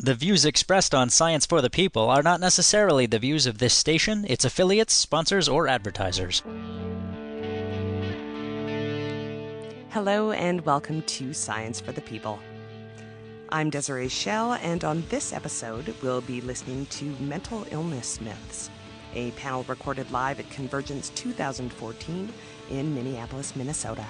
The views expressed on Science for the People are not necessarily the views of this station, its affiliates, sponsors, or advertisers. Hello and welcome to Science for the People. I'm Desiree Schell, and on this episode, we'll be listening to Mental Illness Myths, a panel recorded live at CONvergence 2014 in Minneapolis, Minnesota.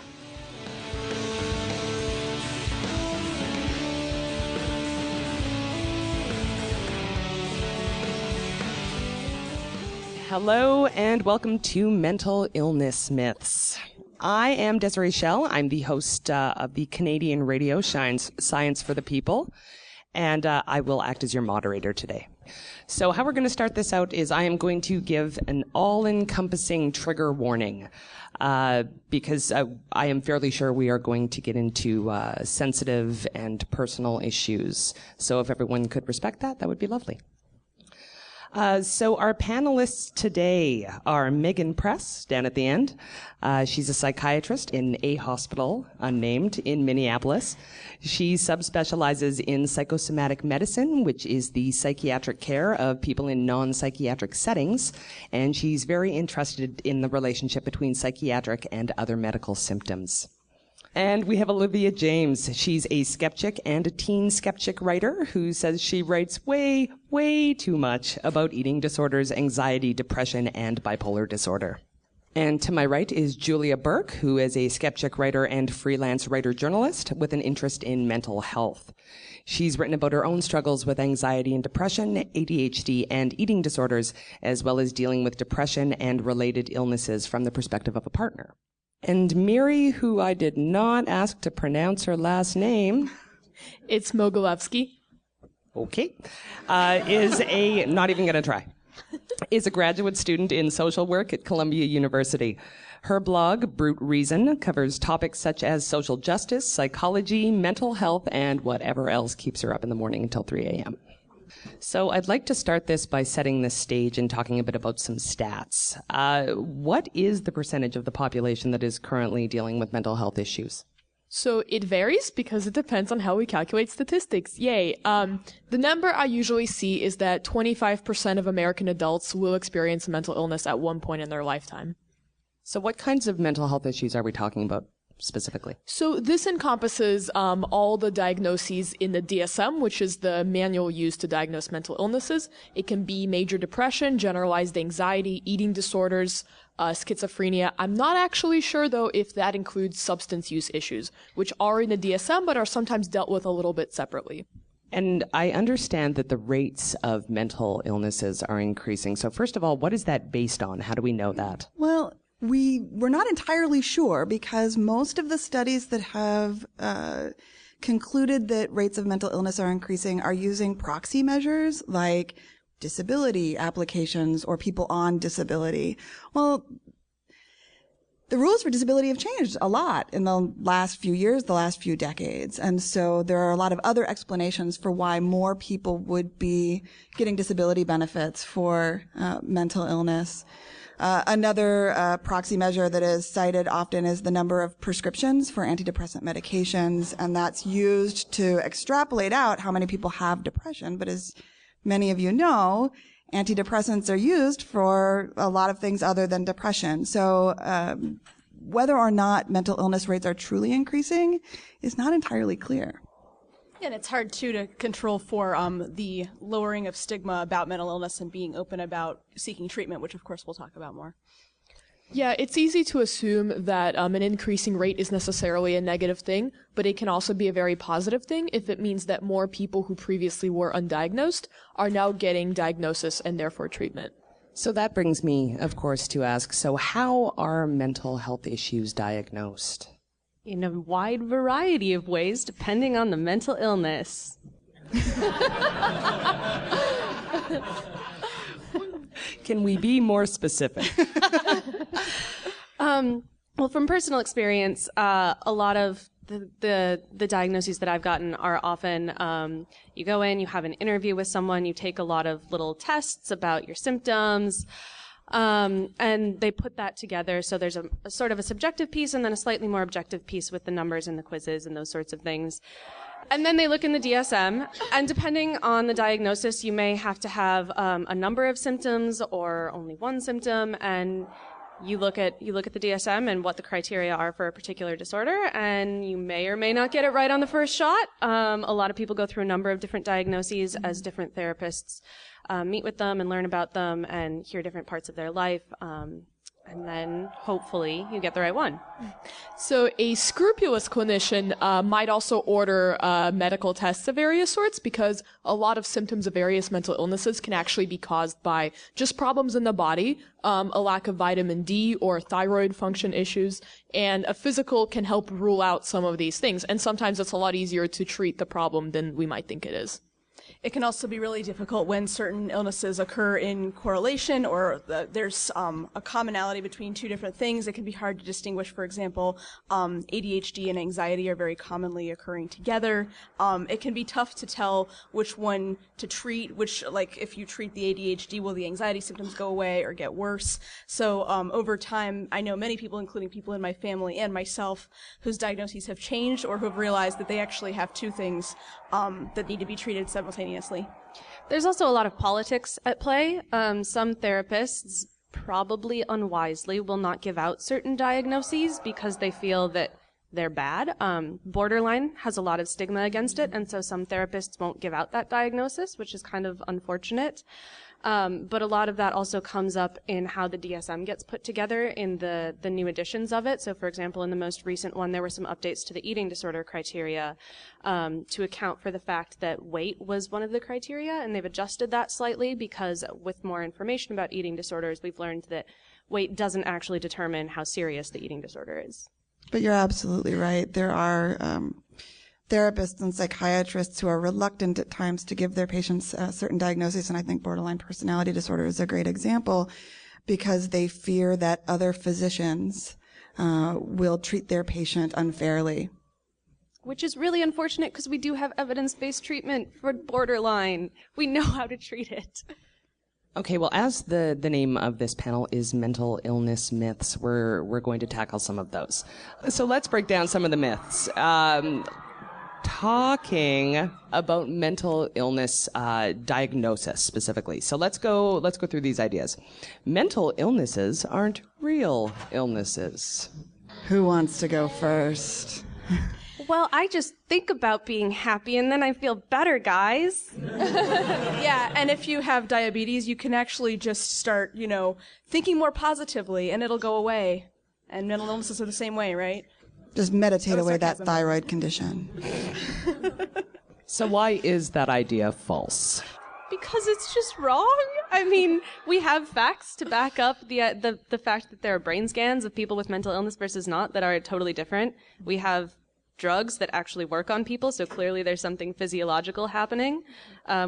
Hello and welcome to Mental Illness Myths. I am Desiree Schell. I'm the host of the Canadian radio Science for the People, and I will act as your moderator today. So how we're going to start this out is I am going to give an all-encompassing trigger warning because I am fairly sure we are going to get into sensitive and personal issues. So if everyone could respect that, that would be lovely. So our panelists today are Megan Press, down at the end. She's a psychiatrist in a hospital, unnamed, in Minneapolis. She subspecializes in psychosomatic medicine, which is the psychiatric care of people in non-psychiatric settings. And she's very interested in the relationship between psychiatric and other medical symptoms. And we have Olivia James. She's a skeptic and a teen skeptic writer who says she writes way, way too much about eating disorders, anxiety, depression, and bipolar disorder. And to my right is Julia Burke, who is a skeptic writer and freelance writer-journalist with an interest in mental health. She's written about her own struggles with anxiety and depression, ADHD, and eating disorders, as well as dealing with depression and related illnesses from the perspective of a partner. And Miri, who I did not ask to pronounce her last name. It's Mogilevsky. Okay. Not even going to try. Is a graduate student in social work at Columbia University. Her blog, Brute Reason, covers topics such as social justice, psychology, mental health, and whatever else keeps her up in the morning until 3 a.m. So I'd like to start this by setting the stage and talking a bit about some stats. What is the percentage of the population that is currently dealing with mental health issues? So it varies because it depends on how we calculate statistics. Yay. The number I usually see is that 25% of American adults will experience mental illness at one point in their lifetime. So what kinds of mental health issues are we talking about specifically? So this encompasses all the diagnoses in the DSM, which is the manual used to diagnose mental illnesses. It can be major depression, generalized anxiety, eating disorders, schizophrenia. I'm not actually sure, though, if that includes substance use issues, which are in the DSM but are sometimes dealt with a little bit separately. And I understand that the rates of mental illnesses are increasing. So first of all, what is that based on? How do we know that? Well, we're not entirely sure because most of the studies that have concluded that rates of mental illness are increasing are using proxy measures like disability applications or people on disability. Well, the rules for disability have changed a lot in the last few years, the last few decades. And so there are a lot of other explanations for why more people would be getting disability benefits for mental illness. Another proxy measure that is cited often is the number of prescriptions for antidepressant medications, and that's used to extrapolate out how many people have depression. But as many of you know, antidepressants are used for a lot of things other than depression. So whether or not mental illness rates are truly increasing is not entirely clear. And it's hard, too, to control for the lowering of stigma about mental illness and being open about seeking treatment, which, of course, we'll talk about more. Yeah, it's easy to assume that an increasing rate is necessarily a negative thing, but it can also be a very positive thing if it means that more people who previously were undiagnosed are now getting diagnosis and therefore treatment. So that brings me, of course, to ask, so how are mental health issues diagnosed? In a wide variety of ways, depending on the mental illness. Can we be more specific? Well, from personal experience, a lot of the diagnoses that I've gotten are often you go in, you have an interview with someone, you take a lot of little tests about your symptoms, and they put that together. So there's a sort of a subjective piece and then a slightly more objective piece with the numbers and the quizzes and those sorts of things. And then they look in the DSM, and depending on the diagnosis, you may have to have a number of symptoms or only one symptom, and you look at the DSM and what the criteria are for a particular disorder, and you may or may not get it right on the first shot. A lot of people go through a number of different diagnoses as different therapists meet with them and learn about them and hear different parts of their life. And then hopefully you get the right one. So a scrupulous clinician might also order medical tests of various sorts, because a lot of symptoms of various mental illnesses can actually be caused by just problems in the body, a lack of vitamin D or thyroid function issues, and a physical can help rule out some of these things. And sometimes it's a lot easier to treat the problem than we might think it is. It can also be really difficult when certain illnesses occur in correlation, or there's a commonality between two different things. It can be hard to distinguish. For example, ADHD and anxiety are very commonly occurring together. It can be tough to tell which one to treat, if you treat the ADHD, will the anxiety symptoms go away or get worse? So over time, I know many people, including people in my family and myself, whose diagnoses have changed or who have realized that they actually have two things that need to be treated simultaneously. There's also a lot of politics at play. Some therapists, probably unwisely, will not give out certain diagnoses because they feel that they're bad. Borderline has a lot of stigma against it, and so some therapists won't give out that diagnosis, which is kind of unfortunate. But a lot of that also comes up in how the DSM gets put together in the new editions of it. So, for example, in the most recent one, there were some updates to the eating disorder criteria to account for the fact that weight was one of the criteria, and they've adjusted that slightly because with more information about eating disorders, we've learned that weight doesn't actually determine how serious the eating disorder is. But you're absolutely right. There are therapists and psychiatrists who are reluctant at times to give their patients certain diagnoses, and I think borderline personality disorder is a great example, because they fear that other physicians will treat their patient unfairly. Which is really unfortunate, because we do have evidence-based treatment for borderline. We know how to treat it. Okay, well, as the name of this panel is Mental Illness Myths, we're going to tackle some of those. So let's break down some of the myths. Talking about mental illness diagnosis specifically. So let's go through these ideas. Mental illnesses aren't real illnesses. Who wants to go first? Well, I just think about being happy and then I feel better, guys. Yeah, and if you have diabetes, you can actually just start, thinking more positively and it'll go away. And mental illnesses are the same way, right? Just meditate away that thyroid condition. So why is that idea false? Because it's just wrong. I mean, we have facts to back up the fact that there are brain scans of people with mental illness versus not that are totally different. We have drugs that actually work on people, so clearly there's something physiological happening.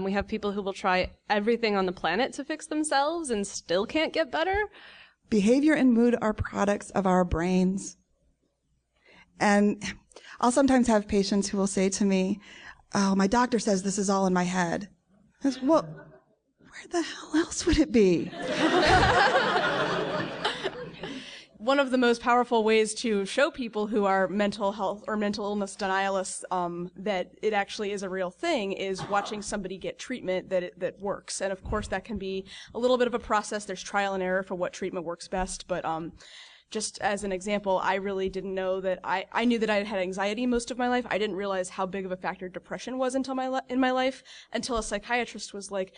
We have people who will try everything on the planet to fix themselves and still can't get better. Behavior and mood are products of our brains. And I'll sometimes have patients who will say to me, "Oh, my doctor says this is all in my head." I say, well, where the hell else would it be? One of the most powerful ways to show people who are mental health or mental illness denialists that it actually is a real thing is watching somebody get treatment that works. And of course, that can be a little bit of a process. There's trial and error for what treatment works best. But just as an example, I really didn't know that I knew that I had anxiety most of my life. I didn't realize how big of a factor depression was in my life until a psychiatrist was like,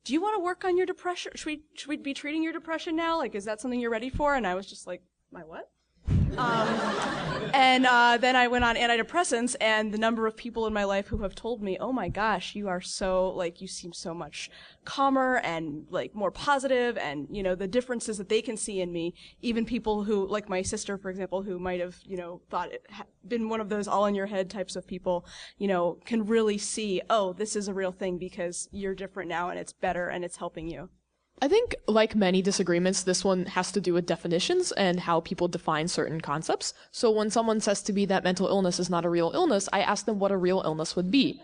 "Do you want to work on your depression? Should we be treating your depression now? Like, is that something you're ready for?" And I was just like, "My what?" And then I went on antidepressants, and the number of people in my life who have told me, "Oh my gosh, you are so, you seem so much calmer and, more positive," and, the differences that they can see in me, even people who, like my sister, for example, who might have, thought it been one of those all-in-your-head types of people, can really see, oh, this is a real thing because you're different now and it's better and it's helping you. I think, like many disagreements, this one has to do with definitions and how people define certain concepts. So when someone says to me that mental illness is not a real illness, I ask them what a real illness would be.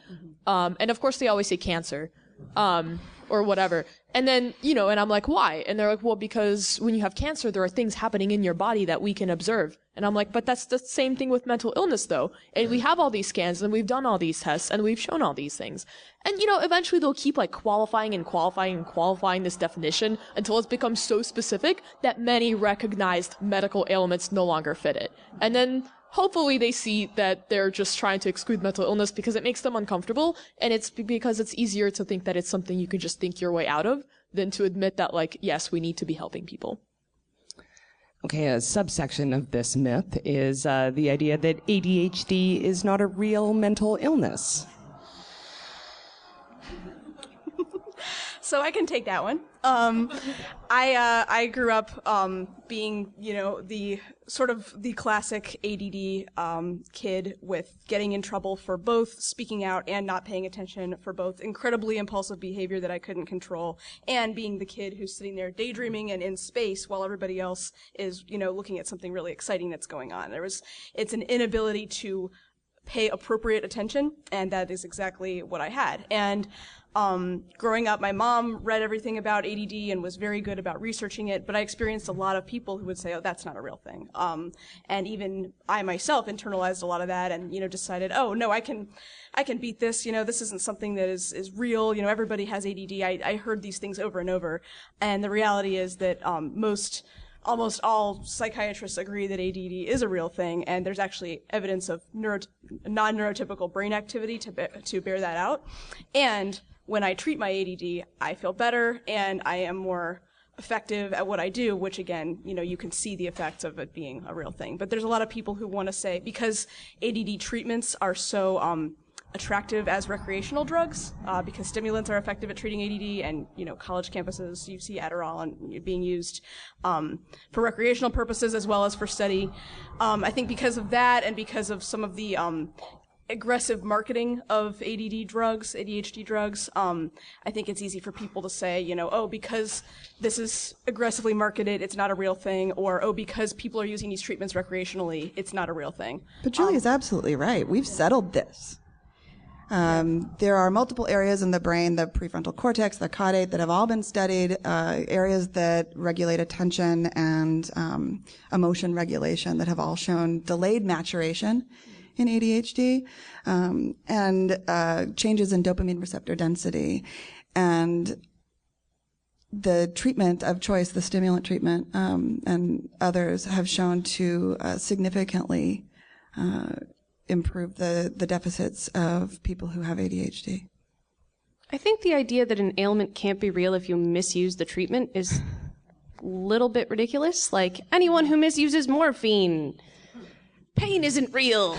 And of course they always say cancer, or whatever. And then, and I'm like, why? And they're like, well, because when you have cancer, there are things happening in your body that we can observe. And I'm like, but that's the same thing with mental illness, though. And we have all these scans, and we've done all these tests, and we've shown all these things. And, eventually they'll keep, qualifying this definition until it's become so specific that many recognized medical ailments no longer fit it. And then hopefully they see that they're just trying to exclude mental illness because it makes them uncomfortable, and it's because it's easier to think that it's something you can just think your way out of than to admit that, yes, we need to be helping people. Okay, a subsection of this myth is the idea that ADHD is not a real mental illness. So I can take that one. I grew up being, the sort of the classic ADD kid with getting in trouble for both speaking out and not paying attention, for both incredibly impulsive behavior that I couldn't control, and being the kid who's sitting there daydreaming and in space while everybody else is, looking at something really exciting that's going on. It's an inability to pay appropriate attention, and that is exactly what I had. And growing up, my mom read everything about ADD and was very good about researching it, but I experienced a lot of people who would say, oh, that's not a real thing. And even I myself internalized a lot of that and, decided, oh, no, I can beat this. This isn't something that is real. Everybody has ADD. I heard these things over and over. And the reality is that almost all psychiatrists agree that ADD is a real thing, and there's actually evidence of non-neurotypical brain activity to bear that out. And when I treat my ADD, I feel better, and I am more effective at what I do, which again, you can see the effects of it being a real thing. But there's a lot of people who want to say, because ADD treatments are so attractive as recreational drugs, because stimulants are effective at treating ADD, and college campuses, you see Adderall and being used for recreational purposes as well as for study. I think because of that, and because of some of the aggressive marketing of ADHD drugs, I think it's easy for people to say, oh, because this is aggressively marketed, it's not a real thing, or, oh, because people are using these treatments recreationally, it's not a real thing. But Julia's absolutely right. We've settled this. There are multiple areas in the brain, the prefrontal cortex, the caudate, that have all been studied, areas that regulate attention and emotion regulation that have all shown delayed maturation in ADHD, and changes in dopamine receptor density. And the treatment of choice, the stimulant treatment, and others have shown to significantly improve the deficits of people who have ADHD. I think the idea that an ailment can't be real if you misuse the treatment is a little bit ridiculous. Like, anyone who misuses morphine, pain isn't real.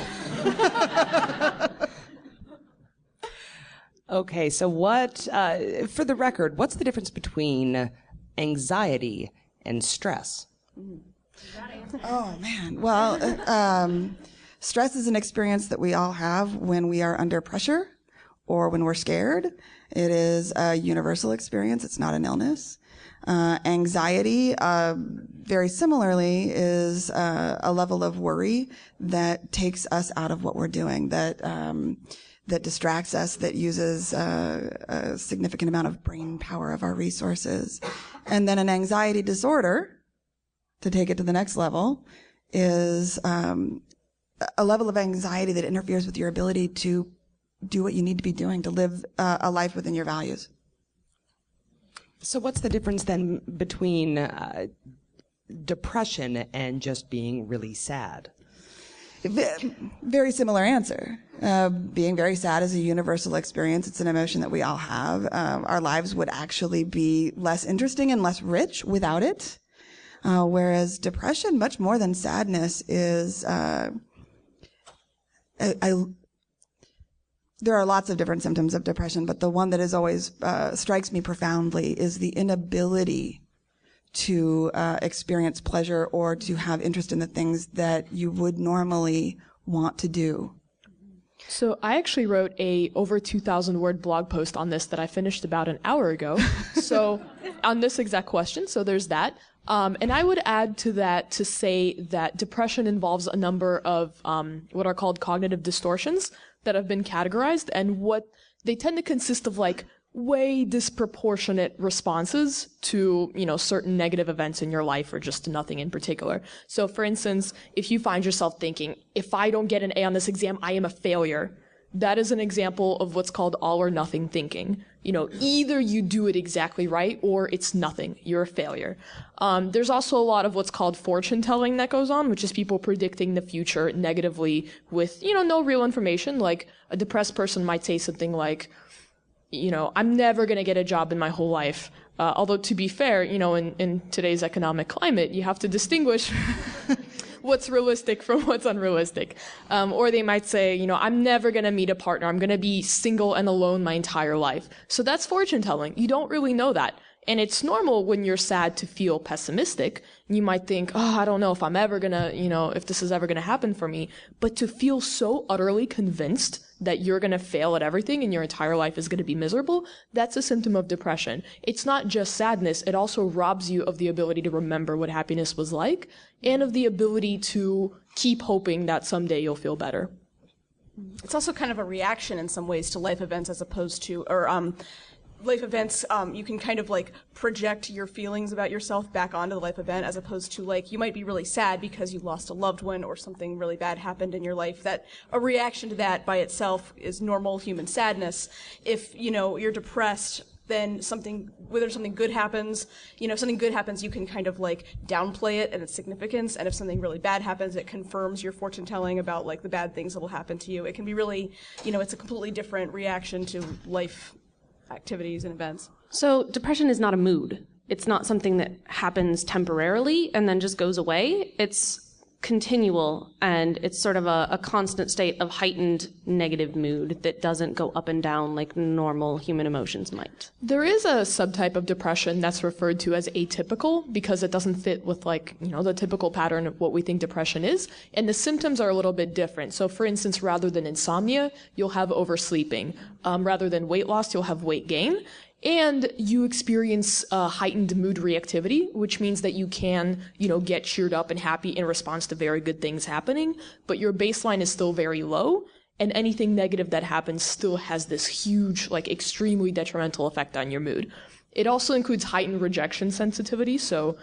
Okay, so for the record, what's the difference between anxiety and stress? Oh, man. Well, stress is an experience that we all have when we are under pressure or when we're scared. It is a universal experience. It's not an illness. Anxiety, very similarly, is a level of worry that takes us out of what we're doing, that distracts us, that uses a significant amount of brain power of our resources. And then an anxiety disorder, to take it to the next level, is a level of anxiety that interferes with your ability to do what you need to be doing, to live a life within your values. So what's the difference then between depression and just being really sad? Very similar answer. Being very sad is a universal experience. It's an emotion that we all have. Our lives would actually be less interesting and less rich without it. Whereas depression, much more than sadness, is there are lots of different symptoms of depression, but the one that is always strikes me profoundly is the inability to experience pleasure or to have interest in the things that you would normally want to do. So I actually wrote a over 2,000 word blog post on this that I finished about an hour ago. So on this exact question, so there's that. And I would add to that to say that depression involves a number of what are called cognitive distortions that have been categorized, and what they tend to consist of like way disproportionate responses to, certain negative events in your life or just to nothing in particular. So for instance, if you find yourself thinking, if I don't get an A on this exam, I am a failure. That is an example of what's called all or nothing thinking. Either you do it exactly right or it's nothing. You're a failure. There's also a lot of what's called fortune telling that goes on, which is people predicting the future negatively with, no real information. Like a depressed person might say something like, I'm never going to get a job in my whole life. Although to be fair, in today's economic climate, you have to distinguish what's realistic from what's unrealistic. Or they might say, I'm never going to meet a partner. I'm going to be single and alone my entire life. So that's fortune telling. You don't really know that. And it's normal when you're sad to feel pessimistic. You might think, I don't know if I'm ever going to, if this is ever going to happen for me. But to feel so utterly convinced that you're going to fail at everything and your entire life is going to be miserable, that's a symptom of depression. It's not just sadness. It also robs you of the ability to remember what happiness was like and of the ability to keep hoping that someday you'll feel better. It's also kind of a reaction in some ways to life events as opposed to, life events, you can kind of like project your feelings about yourself back onto the life event as opposed to like you might be really sad because you lost a loved one or something really bad happened in your life. That a reaction to that by itself is normal human sadness. If, you're depressed, then whether something good happens, something good happens, you can kind of like downplay it and its significance. And if something really bad happens, it confirms your fortune telling about like the bad things that will happen to you. It can be really, it's a completely different reaction to life activities and events. So depression is not a mood. It's not something that happens temporarily and then just goes away. It's continual, and it's sort of a constant state of heightened negative mood that doesn't go up and down like normal human emotions might. There is a subtype of depression that's referred to as atypical because it doesn't fit with the typical pattern of what we think depression is, and the symptoms are a little bit different. So for instance, rather than insomnia, you'll have oversleeping. Rather than weight loss, you'll have weight gain. And you experience heightened mood reactivity, which means that you can, get cheered up and happy in response to very good things happening, but your baseline is still very low, and anything negative that happens still has this huge, extremely detrimental effect on your mood. It also includes heightened rejection sensitivity, so,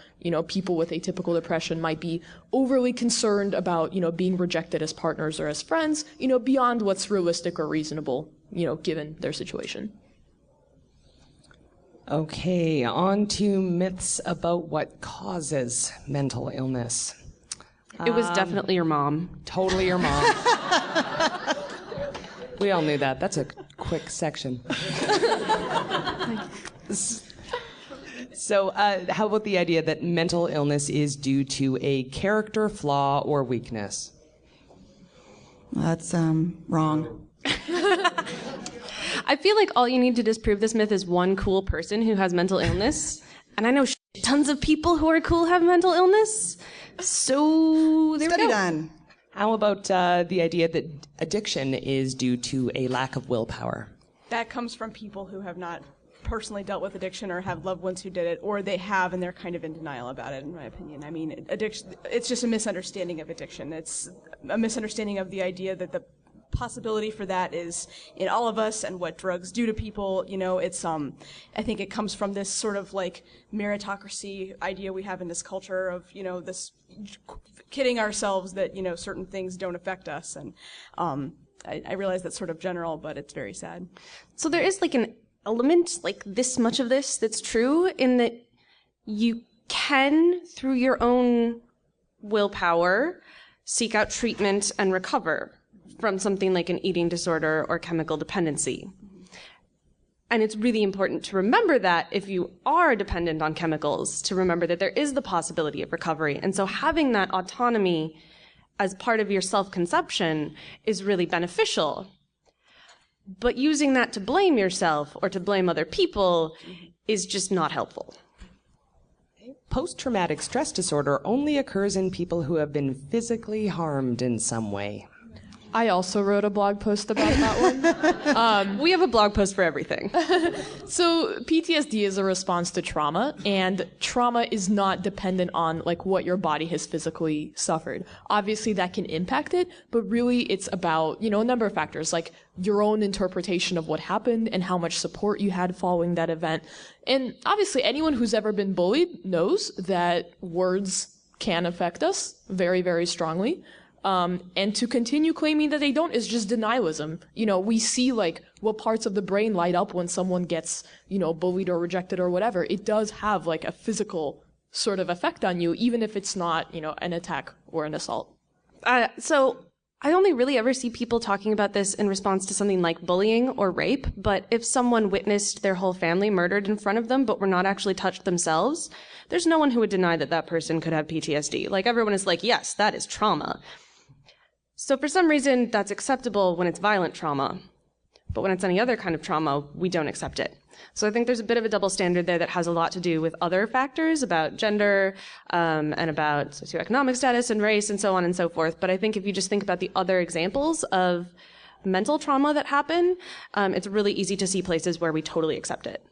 people with atypical depression might be overly concerned about, being rejected as partners or as friends, beyond what's realistic or reasonable, given their situation. Okay, on to myths about what causes mental illness. It was definitely your mom. Totally your mom. We all knew that. That's a quick section. So how about the idea that mental illness is due to a character flaw or weakness? That's wrong. I feel like all you need to disprove this myth is one cool person who has mental illness. And I know tons of people who are cool have mental illness. So there Study we go. done. How about the idea that addiction is due to a lack of willpower? That comes from people who have not personally dealt with addiction or have loved ones who did it, or they have and they're kind of in denial about it, in my opinion. I mean, addiction, it's just a misunderstanding of addiction. It's a misunderstanding of the idea that the possibility for that is in all of us and what drugs do to people. It's I think it comes from this sort of like meritocracy idea we have in this culture of this kidding ourselves that certain things don't affect us, and I realize that's sort of general, but it's very sad. So there is an element, this much of this, that's true in that you can, through your own willpower, seek out treatment and recover from something like an eating disorder or chemical dependency. And it's really important to remember that if you are dependent on chemicals, to remember that there is the possibility of recovery. And so having that autonomy as part of your self-conception is really beneficial. But using that to blame yourself or to blame other people is just not helpful. Post-traumatic stress disorder only occurs in people who have been physically harmed in some way. I also wrote a blog post about that one. We have a blog post for everything. So PTSD is a response to trauma, and trauma is not dependent on like what your body has physically suffered. Obviously that can impact it, but really it's about, a number of factors like your own interpretation of what happened and how much support you had following that event. And obviously anyone who's ever been bullied knows that words can affect us very, very strongly. And to continue claiming that they don't is just denialism. We see like what parts of the brain light up when someone gets, bullied or rejected or whatever. It does have like a physical sort of effect on you, even if it's not, an attack or an assault. So I only really ever see people talking about this in response to something like bullying or rape. But if someone witnessed their whole family murdered in front of them, but were not actually touched themselves, there's no one who would deny that that person could have PTSD. Like everyone is like, yes, that is trauma. So for some reason, that's acceptable when it's violent trauma. But when it's any other kind of trauma, we don't accept it. So I think there's a bit of a double standard there that has a lot to do with other factors about gender, and about socioeconomic status and race and so on and so forth. But I think if you just think about the other examples of mental trauma that happen, it's really easy to see places where we totally accept it.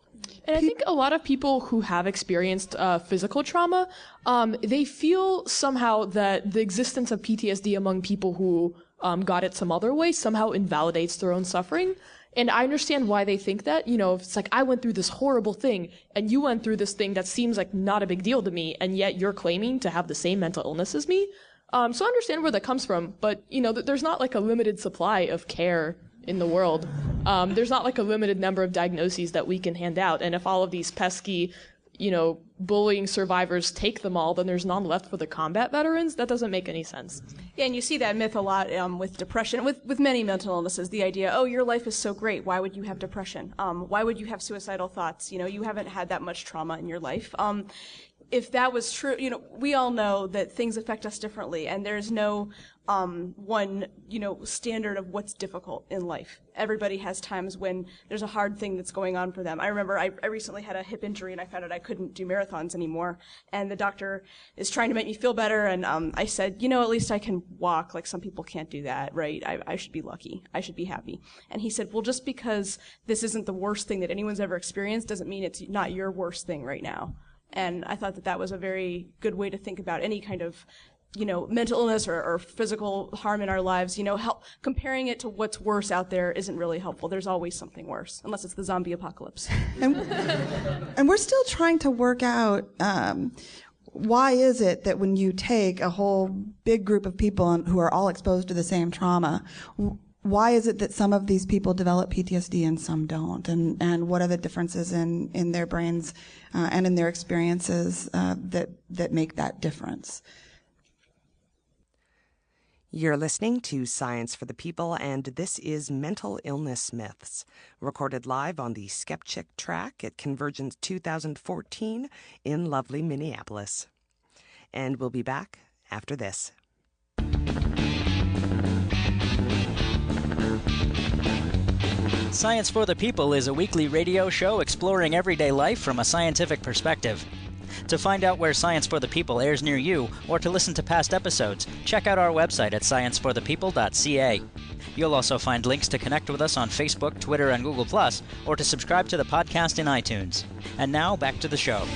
And I think a lot of people who have experienced physical trauma, they feel somehow that the existence of PTSD among people who got it some other way somehow invalidates their own suffering. And I understand why they think that. It's like, I went through this horrible thing, and you went through this thing that seems like not a big deal to me, and yet you're claiming to have the same mental illness as me. So I understand where that comes from, but, there's not like a limited supply of care in the world. There's not like a limited number of diagnoses that we can hand out. And if all of these pesky, bullying survivors take them all, then there's none left for the combat veterans. That doesn't make any sense. Yeah, and you see that myth a lot with depression, with many mental illnesses. The idea, oh, your life is so great. Why would you have depression? Why would you have suicidal thoughts? You haven't had that much trauma in your life. If that was true, we all know that things affect us differently, and there's no one, standard of what's difficult in life. Everybody has times when there's a hard thing that's going on for them. I remember I recently had a hip injury, and I found out I couldn't do marathons anymore, and the doctor is trying to make me feel better, and I said, at least I can walk. Like, some people can't do that, right? I should be lucky. I should be happy. And he said, well, just because this isn't the worst thing that anyone's ever experienced doesn't mean it's not your worst thing right now. And I thought that was a very good way to think about any kind of, mental illness or physical harm in our lives. Comparing it to what's worse out there isn't really helpful. There's always something worse, unless it's the zombie apocalypse. And we're still trying to work out why is it that when you take a whole big group of people who are all exposed to the same trauma, why is it that some of these people develop PTSD and some don't? And what are the differences in their brains and in their experiences that make that difference? You're listening to Science for the People, and this is Mental Illness Myths, recorded live on the Skeptic track at CONvergence 2014 in lovely Minneapolis. And we'll be back after this. Science for the People is a weekly radio show exploring everyday life from a scientific perspective. To find out where Science for the People airs near you, or to listen to past episodes, check out our website at scienceforthepeople.ca. You'll also find links to connect with us on Facebook, Twitter, and Google+, or to subscribe to the podcast in iTunes. And now, back to the show.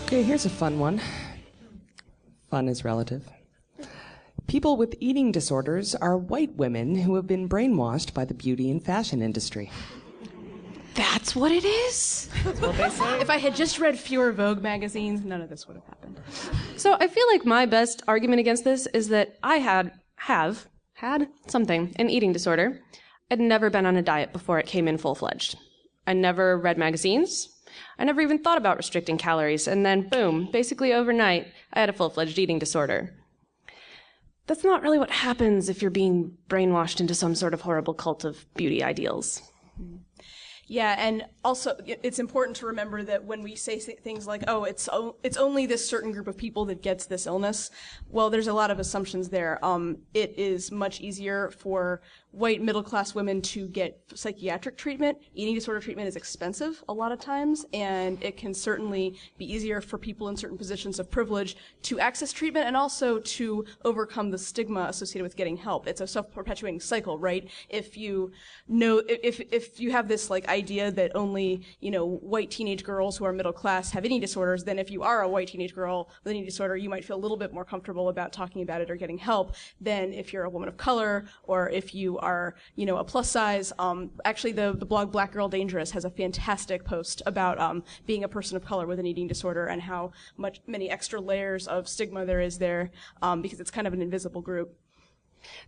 Okay, here's a fun one. Fun is relative. People with eating disorders are white women who have been brainwashed by the beauty and fashion industry. That's what it is? That's what they say. If I had just read fewer Vogue magazines, none of this would have happened. So I feel like my best argument against this is that I have had something, an eating disorder. I'd never been on a diet before it came in full-fledged. I never read magazines. I never even thought about restricting calories. And then, boom, basically overnight, I had a full-fledged eating disorder. That's not really what happens if you're being brainwashed into some sort of horrible cult of beauty ideals. Yeah, and also it's important to remember that when we say things like, oh, it's only this certain group of people that gets this illness, well, there's a lot of assumptions there. It is much easier for white middle-class women to get psychiatric treatment. Eating disorder treatment is expensive a lot of times, and it can certainly be easier for people in certain positions of privilege to access treatment and also to overcome the stigma associated with getting help. It's a self-perpetuating cycle, right? If you have this like idea that only, white teenage girls who are middle class have eating disorders, then if you are a white teenage girl with an eating disorder, you might feel a little bit more comfortable about talking about it or getting help than if you're a woman of color or if you are, a plus size. Actually, the blog Black Girl Dangerous has a fantastic post about being a person of color with an eating disorder and how many extra layers of stigma there is there because it's kind of an invisible group.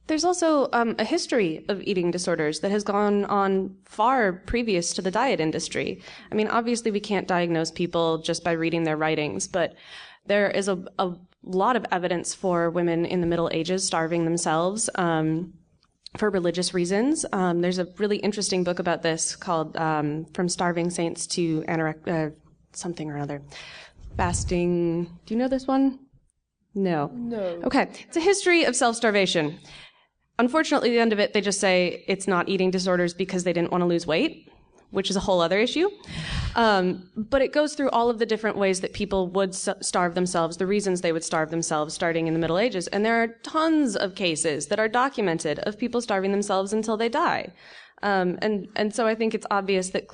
There's also a history of eating disorders that has gone on far previous to the diet industry. I mean, obviously we can't diagnose people just by reading their writings, but there is a lot of evidence for women in the Middle Ages starving themselves for religious reasons. There's a really interesting book about this called From Starving Saints to something or other. Fasting. Do you know this one? No. Okay. It's a history of self-starvation. Unfortunately, at the end of it, they just say it's not eating disorders because they didn't want to lose weight, which is a whole other issue. But it goes through all of the different ways that people would starve themselves, the reasons they would starve themselves starting in the Middle Ages. And there are tons of cases that are documented of people starving themselves until they die. And so I think it's obvious that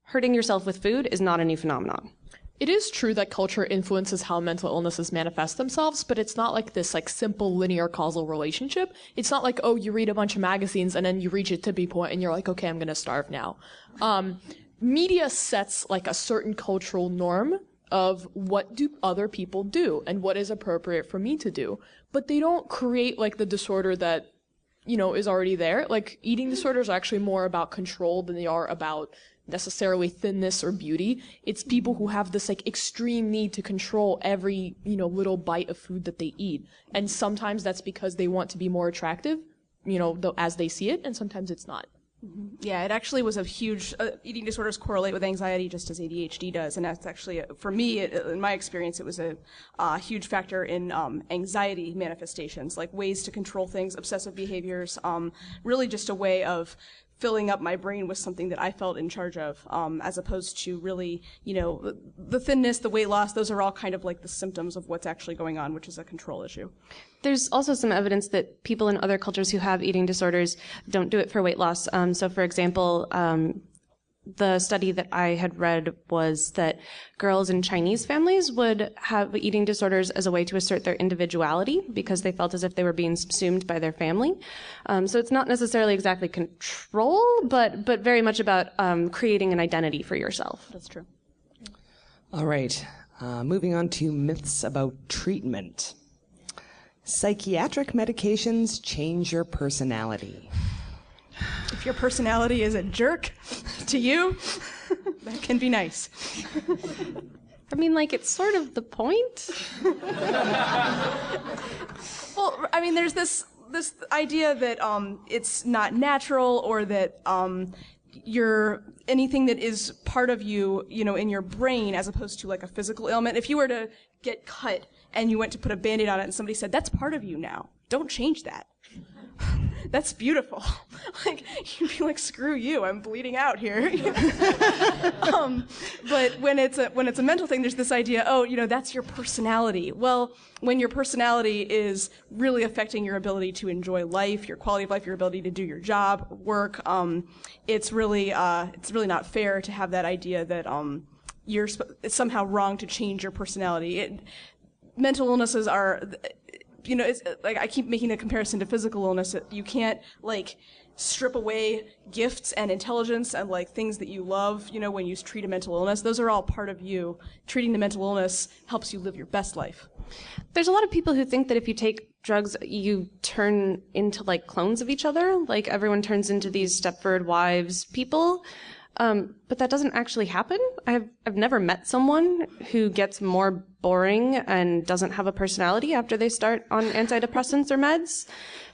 hurting yourself with food is not a new phenomenon. It is true that culture influences how mental illnesses manifest themselves, but it's not like this simple linear causal relationship. It's not like, oh, you read a bunch of magazines and then you reach a tipping point and you're like, okay, I'm going to starve now. Media sets a certain cultural norm of what do other people do and what is appropriate for me to do. But they don't create the disorder that, is already there. Eating disorders are actually more about control than they are about necessarily thinness or beauty. It's people who have this extreme need to control every, little bite of food that they eat. And sometimes that's because they want to be more attractive, as they see it, and sometimes it's not. Yeah, it actually was a huge, eating disorders correlate with anxiety just as ADHD does. And that's actually, for me, in my experience, it was a huge factor in anxiety manifestations, ways to control things, obsessive behaviors, really just a way of filling up my brain with something that I felt in charge of, as opposed to really, the thinness, the weight loss, those are all kind of the symptoms of what's actually going on, which is a control issue. There's also some evidence that people in other cultures who have eating disorders don't do it for weight loss. So for example, the study that I had read was that girls in Chinese families would have eating disorders as a way to assert their individuality because they felt as if they were being subsumed by their family. So it's not necessarily exactly control, but very much about creating an identity for yourself. That's true. All right. Moving on to myths about treatment. Psychiatric medications change your personality. If your personality is a jerk to you, that can be nice. I mean, it's sort of the point. Well, I mean, there's this idea that it's not natural or that you're anything that is part of you, in your brain as opposed to a physical ailment. If you were to get cut and you went to put a Band-Aid on it and somebody said, that's part of you now, don't change that. That's beautiful. You'd be screw you, I'm bleeding out here. But when it's a mental thing, there's this idea, that's your personality. Well, when your personality is really affecting your ability to enjoy life, your quality of life, your ability to do your job, work, it's really not fair to have that idea that it's somehow wrong to change your personality. Mental illnesses are. It's I keep making the comparison to physical illness. You can't strip away gifts and intelligence and things that you love, when you treat a mental illness. Those are all part of you. Treating the mental illness helps you live your best life. There's a lot of people who think that if you take drugs, you turn into clones of each other. Everyone turns into these Stepford Wives people. But that doesn't actually happen. I've never met someone who gets more boring and doesn't have a personality after they start on antidepressants or meds.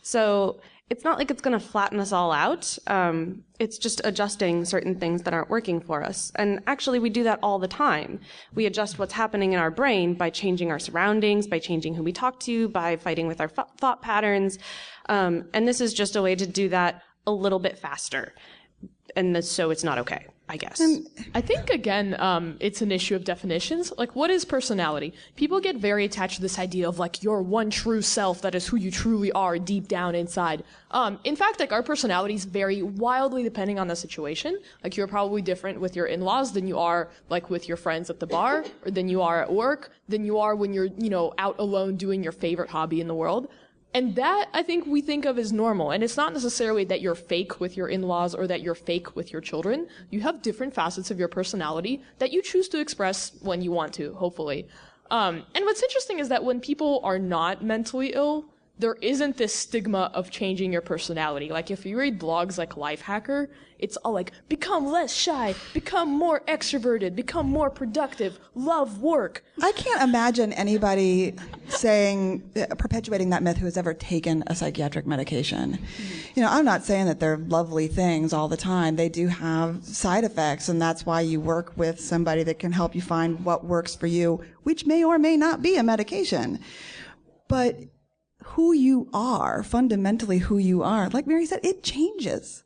So it's not like it's going to flatten us all out. It's just adjusting certain things that aren't working for us. And actually, we do that all the time. We adjust what's happening in our brain by changing our surroundings, by changing who we talk to, by fighting with our thought patterns. And this is just a way to do that a little bit faster. And so it's not okay, I guess. I think, again, it's an issue of definitions. Like, what is personality? People get very attached to this idea of, like, your one true self that is who you truly are deep down inside. In fact, like, our personalities vary wildly depending on the situation. Like, you're probably different with your in-laws than you are, like, with your friends at the bar, or than you are at work, than you are when you're, out alone doing your favorite hobby in the world. And that, I think, we think of as normal. And it's not necessarily that you're fake with your in-laws or that you're fake with your children. You have different facets of your personality that you choose to express when you want to, hopefully. And what's interesting is that when people are not mentally ill, there isn't this stigma of changing your personality. Like, if you read blogs like Lifehacker, it's all like, become less shy, become more extroverted, become more productive, love work. I can't imagine anybody perpetuating that myth who has ever taken a psychiatric medication. I'm not saying that they're lovely things all the time. They do have side effects, and that's why you work with somebody that can help you find what works for you, which may or may not be a medication. But who you are, fundamentally who you are, like Miri said, it changes.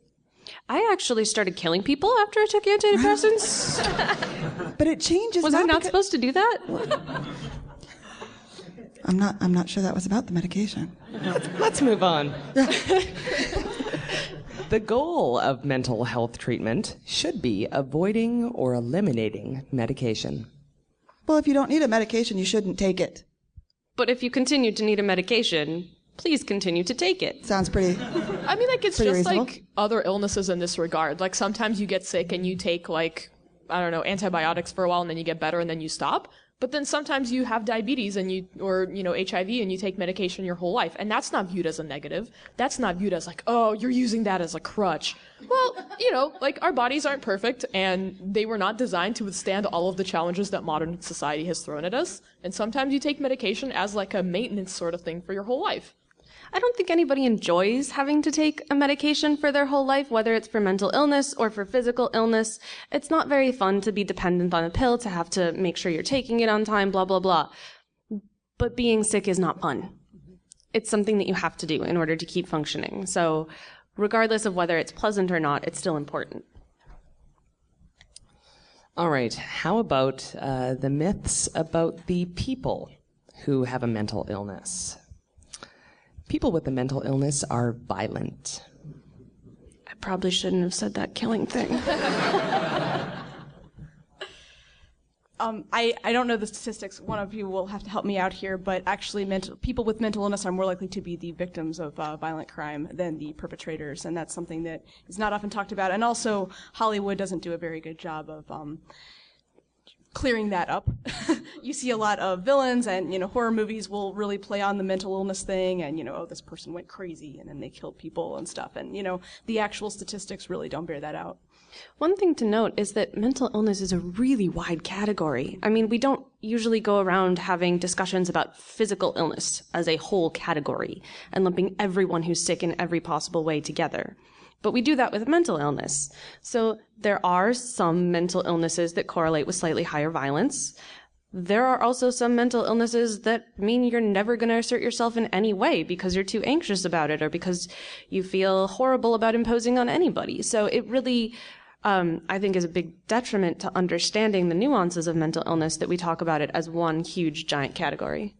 I actually started killing people after I took antidepressants. But it changes. Was I not supposed to do that? I'm not sure that was about the medication. Let's move on. The goal of mental health treatment should be avoiding or eliminating medication. Well, if you don't need a medication, you shouldn't take it. But if you continue to need a medication, please continue to take it. Sounds pretty. I mean, like, it's just reasonable. like other illnesses in this regard. Like, sometimes you get sick and you take, like, I don't know, antibiotics for a while and then you get better and then you stop. But then sometimes you have diabetes and or HIV and you take medication your whole life. And that's not viewed as a negative. That's not viewed as like, oh, you're using that as a crutch. Well, like, our bodies aren't perfect and they were not designed to withstand all of the challenges that modern society has thrown at us. And sometimes you take medication as like a maintenance sort of thing for your whole life. I don't think anybody enjoys having to take a medication for their whole life, whether it's for mental illness or for physical illness. It's not very fun to be dependent on a pill, to have to make sure you're taking it on time, blah, blah, blah. But being sick is not fun. It's something that you have to do in order to keep functioning. So regardless of whether it's pleasant or not, it's still important. All right, how about the myths about the people who have a mental illness? People with a mental illness are violent. I probably shouldn't have said that killing thing. I don't know the statistics. One of you will have to help me out here, but actually people with mental illness are more likely to be the victims of violent crime than the perpetrators, and that's something that is not often talked about. And also, Hollywood doesn't do a very good job of clearing that up. You see a lot of villains, and horror movies will really play on the mental illness thing, and oh, this person went crazy and then they killed people and stuff, and the actual statistics really don't bear that out. One thing to note is that mental illness is a really wide category. I mean, we don't usually go around having discussions about physical illness as a whole category and lumping everyone who's sick in every possible way together. But we do that with mental illness. So there are some mental illnesses that correlate with slightly higher violence. There are also some mental illnesses that mean you're never going to assert yourself in any way because you're too anxious about it or because you feel horrible about imposing on anybody. So it really, I think, is a big detriment to understanding the nuances of mental illness that we talk about it as one huge giant category.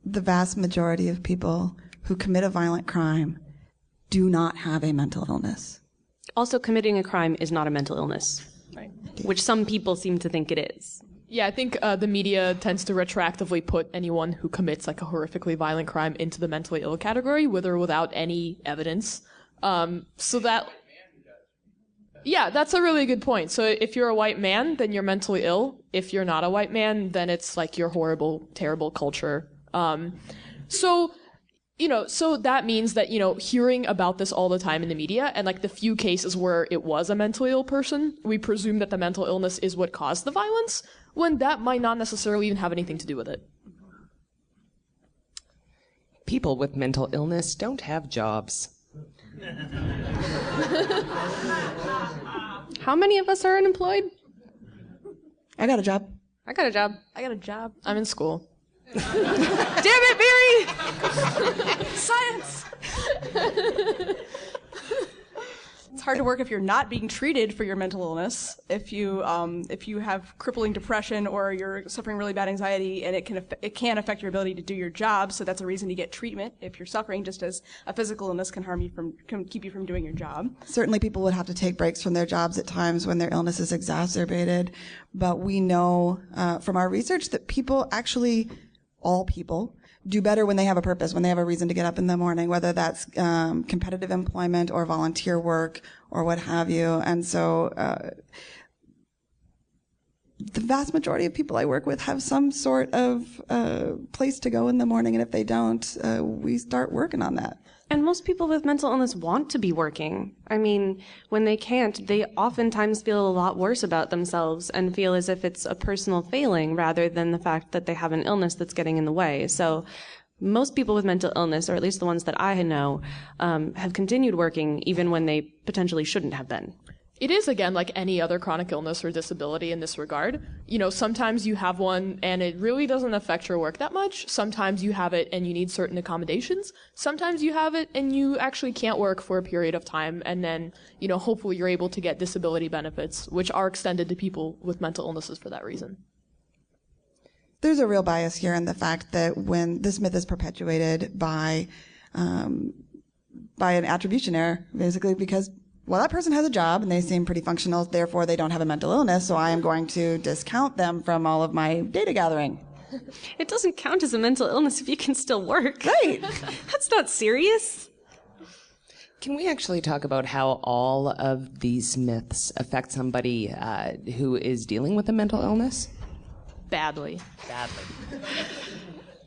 The vast majority of people who commit a violent crime do not have a mental illness. Also, committing a crime is not a mental illness, Right. which some people seem to think it is. Yeah, I think the media tends to retroactively put anyone who commits like a horrifically violent crime into the mentally ill category, with or without any evidence. So that, yeah, that's a really good point. So if you're a white man, then you're mentally ill. If you're not a white man, then it's like your horrible, terrible culture. So that means that, hearing about this all the time in the media and like the few cases where it was a mentally ill person, we presume that the mental illness is what caused the violence, when that might not necessarily even have anything to do with it. people with mental illness don't have jobs. How many of us are unemployed? I got a job. I got a job. I got a job. I'm in school. Damn it, Miri! Science! It's hard to work if you're not being treated for your mental illness. If you have crippling depression or you're suffering really bad anxiety, and it can affect your ability to do your job. So that's a reason to get treatment if you're suffering. Just as a physical illness can keep you from doing your job. Certainly people would have to take breaks from their jobs at times when their illness is exacerbated. But we know from our research that all people, do better when they have a purpose, when they have a reason to get up in the morning, whether that's competitive employment or volunteer work or what have you. And so the vast majority of people I work with have some sort of place to go in the morning, and if they don't, we start working on that. And most people with mental illness want to be working. I mean, when they can't, they oftentimes feel a lot worse about themselves and feel as if it's a personal failing rather than the fact that they have an illness that's getting in the way. So most people with mental illness, or at least the ones that I know, have continued working even when they potentially shouldn't have been. It is, again, like any other chronic illness or disability in this regard. You know, sometimes you have one and it really doesn't affect your work that much. Sometimes you have it and you need certain accommodations. Sometimes you have it and you actually can't work for a period of time, and then, you know, hopefully you're able to get disability benefits, which are extended to people with mental illnesses for that reason. There's a real bias here in the fact that when this myth is perpetuated by an attribution error, basically because, well, that person has a job and they seem pretty functional, therefore they don't have a mental illness, so I am going to discount them from all of my data gathering. It doesn't count as a mental illness if you can still work. Right. That's not serious. Can we actually talk about how all of these myths affect somebody who is dealing with a mental illness? Badly.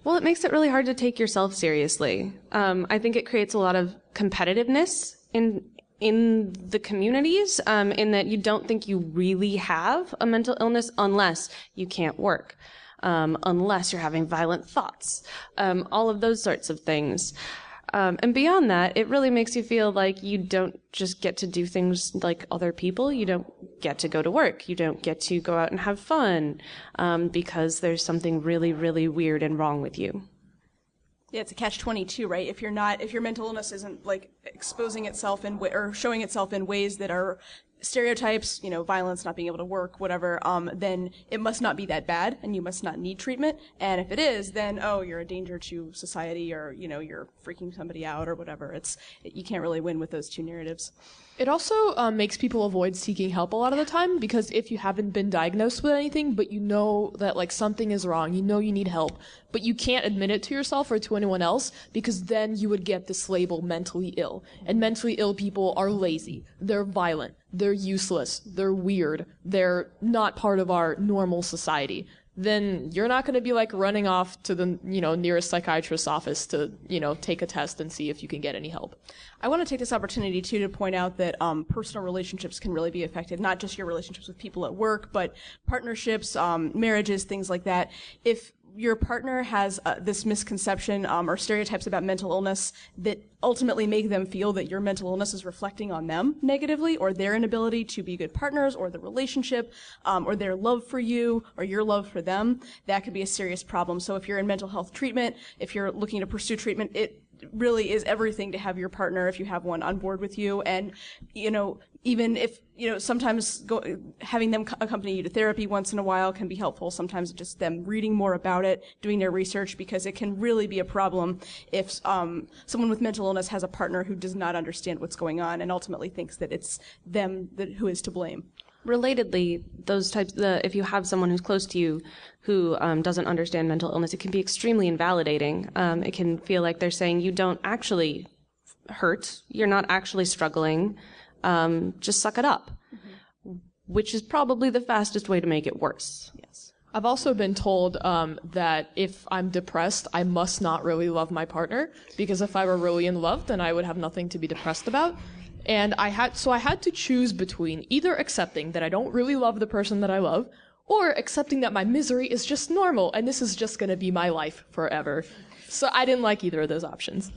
Well, it makes it really hard to take yourself seriously. I think it creates a lot of competitiveness in the communities, in that you don't think you really have a mental illness unless you can't work, unless you're having violent thoughts, all of those sorts of things. And beyond that, it really makes you feel like you don't just get to do things like other people. You don't get to go to work. You don't get to go out and have fun, because there's something really, really weird and wrong with you. Yeah, it's a catch-22, right? If your mental illness isn't like exposing itself or showing itself in ways that are stereotypes, you know, violence, not being able to work, whatever, then it must not be that bad and you must not need treatment. And if it is, then, oh, you're a danger to society, or, you know, you're freaking somebody out or whatever. You can't really win with those two narratives. It also makes people avoid seeking help a lot of the time, because if you haven't been diagnosed with anything, but you know that like something is wrong, you know you need help, but you can't admit it to yourself or to anyone else, because then you would get this label mentally ill. And mentally ill people are lazy, they're violent, they're useless, they're weird, they're not part of our normal society. Then you're not going to be like running off to the, you know, nearest psychiatrist's office to, you know, take a test and see if you can get any help. I want to take this opportunity too to point out that personal relationships can really be affected, not just your relationships with people at work, but partnerships, marriages, things like that. If your partner has this misconception or stereotypes about mental illness that ultimately make them feel that your mental illness is reflecting on them negatively, or their inability to be good partners, or the relationship, or their love for you, or your love for them, that could be a serious problem. So if you're in mental health treatment, if you're looking to pursue treatment, it really is everything to have your partner, if you have one, on board with you. And, you know, even if, you know, sometimes having them accompany you to therapy once in a while can be helpful. Sometimes just them reading more about it, doing their research, because it can really be a problem if someone with mental illness has a partner who does not understand what's going on and ultimately thinks that it's them who is to blame. Relatedly, if you have someone who's close to you who doesn't understand mental illness, it can be extremely invalidating. It can feel like they're saying you don't actually hurt, you're not actually struggling, just suck it up, which is probably the fastest way to make it worse. Yes. I've also been told that if I'm depressed, I must not really love my partner, because if I were really in love, then I would have nothing to be depressed about. And I had to choose between either accepting that I don't really love the person that I love, or accepting that my misery is just normal and this is just going to be my life forever. So I didn't like either of those options.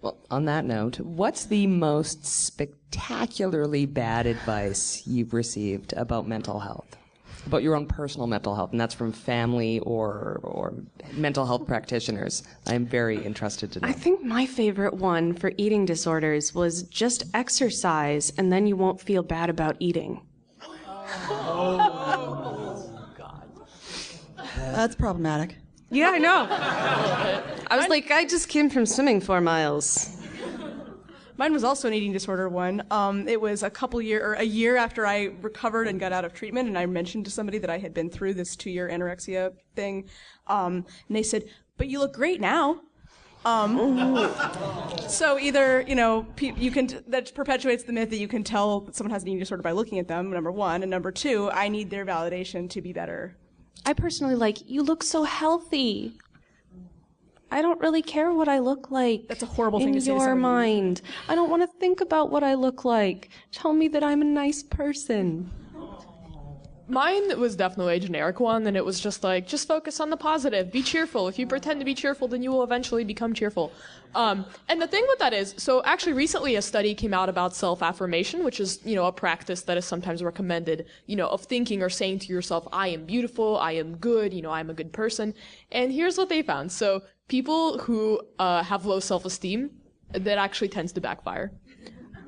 Well, on that note, what's the most spectacularly bad advice you've received about mental health? About your own personal mental health, and that's from family or mental health practitioners. I'm very interested to know. I think my favorite one for eating disorders was just exercise, and then you won't feel bad about eating. That's problematic. Yeah, I know. I was like, I just came from swimming 4 miles. Mine was also an eating disorder one. It was a year after I recovered and got out of treatment, and I mentioned to somebody that I had been through this 2-year anorexia thing, and they said, "But you look great now." So either, that perpetuates the myth that you can tell that someone has an eating disorder by looking at them, number one, and number two, I need their validation to be better. I personally you look so healthy. I don't really care what I look like. That's a horrible thing to say to in your somebody. mind. I don't want to think about what I look like. Tell me that I'm a nice person. Mine was definitely a generic one, and it was just focus on the positive. Be cheerful. If you pretend to be cheerful, then you will eventually become cheerful. And the thing with that is, so actually recently a study came out about self-affirmation, which is, a practice that is sometimes recommended, of thinking or saying to yourself, I am beautiful, I am good, I'm a good person. And here's what they found. So people who have low self-esteem, that actually tends to backfire.